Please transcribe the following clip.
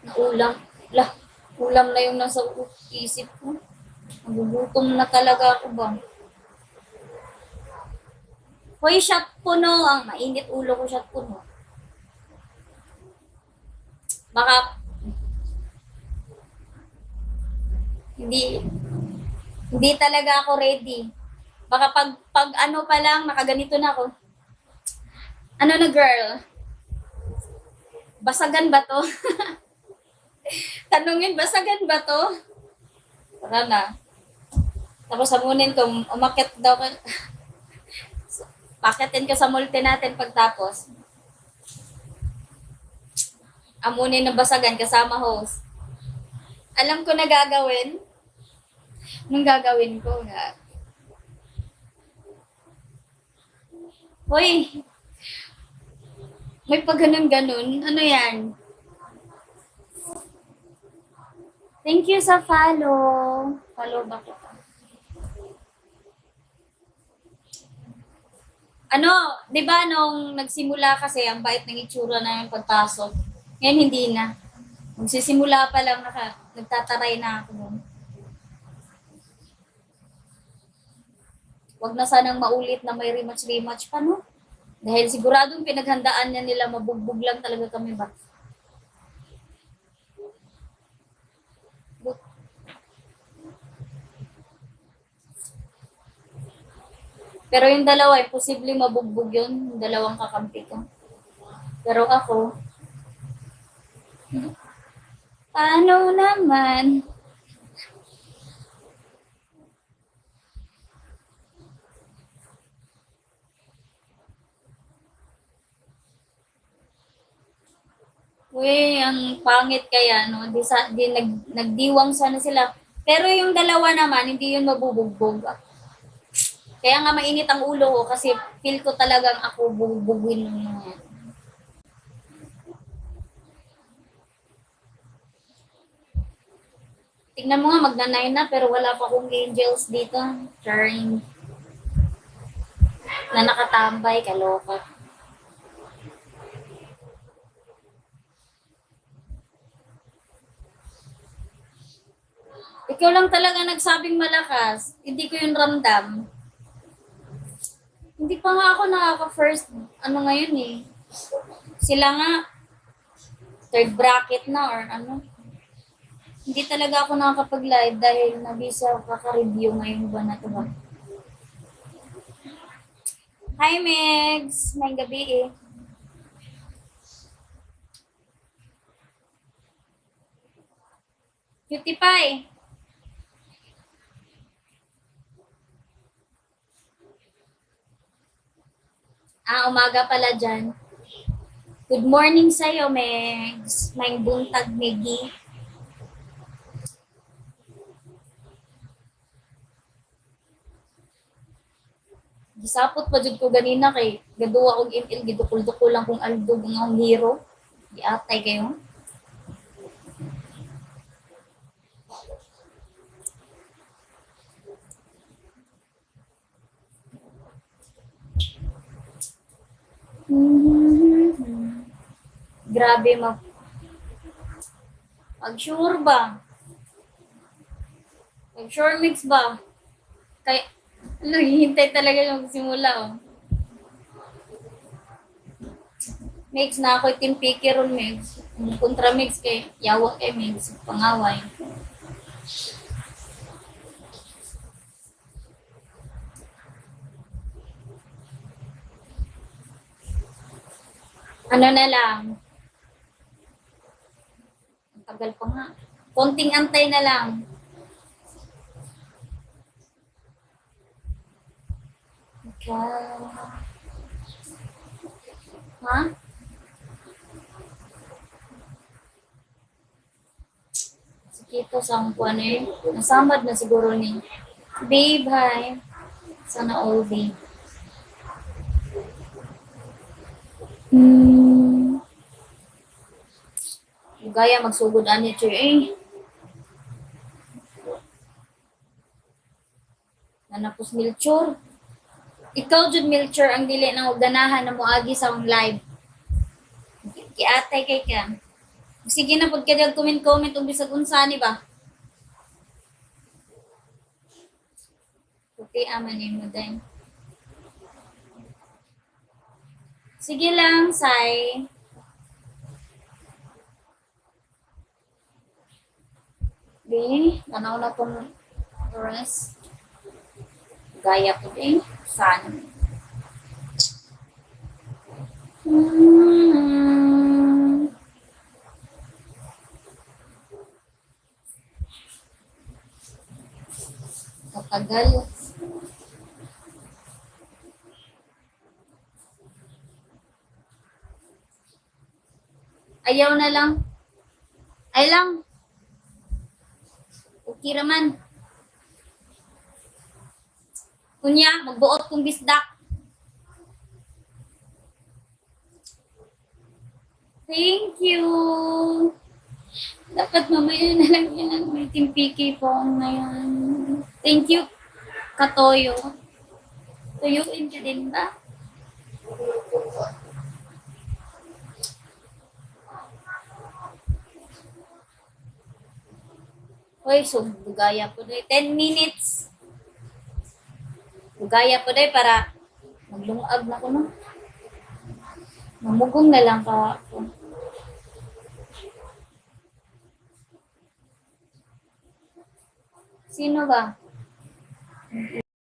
Na ulam. Lah, ulam na yung nasa isip ko. Nagugutom na talaga ako ba? Hoy, shot puno. Ang mainit ulo ko, shot puno. Baka hindi hindi talaga ako ready. Baka pag ano pa lang, nakaganito na ako. Ano na girl? Basagan ba to? Tanungin, basagan ba to? Tara na. Tapos hamunin ko, umakit daw ka. Pakitin ko sa multi natin pagtapos. Amunin ng basagan kasama host. Alam ko na gagawin. Nung gagawin ko nga. Hoy, may pag ganun-ganun. Ano yan? Thank you sa follow. Follow ba kita? Ano, di ba nung nagsimula kasi, ang bait ng itsura na yung pagpasok. Ngayon hindi na. Magsisimula pa lang nagtataray na ako nun. Huwag na sanang maulit na may rematch-rematch pa, no? Dahil siguradong pinaghandaan niya nila, mabugbog lang talaga kami ba? Pero yung dalawa, posibleng mabugbog yun, yung dalawang kakampi ko. Pero ako, paano naman? Uy, ang pangit kaya, no? Nagdiwang sana sila. Pero yung dalawa naman, hindi yun mabubugbog. Kaya nga mainit ang ulo ko kasi feel ko talagang ako bubugbugin ng mga yan. Tignan mo nga, magna-9 na pero wala pa akong angels dito. Charing. Na nakatambay, kaloka. Ikaw lang talaga nagsabing malakas. Hindi ko yun ramdam. Hindi pa nga ako nakaka-first, ano ngayon eh. Sila nga, third bracket na or ano. Hindi talaga ako nakakapag-live dahil nabisa kaka-review ngayong buwan na ito ba. Hi Megs! May gabi eh. Cutie Pie! Umaga pala dyan. Good morning sa'yo, Megs. May buntag, Megi. Gisapot pa jud ko ganina kay gaduwa og ML gidukol-dukol lang kung aldog ng hero. Giatay kayo. Grabe mag-sure ba? Mag-sure mix ba? Kay ano, hihintay talaga yung simula oh. Mix na ako team picky ron mix. Kontra mix kay yawa kay mix pangaway. Ano na lang. Tagal pa nga. Konting antay na lang. Okay. Ha? Kita sa kuan eh. Nasamad na siguro ni. Babe, hi. Sana all babe. Gaya magsugod ani choy eh. Nanapos Milchor. Ikaw jud Milchor ang dili nang ganahan na moagi sa akong live. Kiatay kay ka. Sige na, pag ka comment-comment, kung bisag unsani ba? Puti aman mo din. Sige lang, Sai. Di, tanaw na pong rest. Gaya ko din. Sana. Katagal. Ayaw na lang. Ay lang. Okay raman. Kunya, magbuot kong bisdak. Thank you. Dapat mamaya na lang yan. May timpiki po ngayon. Thank you, Katoyo. Tuyuin ka din ba? Hoy, so bugaya po doy. 10 minutes. Bugaya po doy para maglungag na ko no. Mamugong na lang ka ako. Sino ba?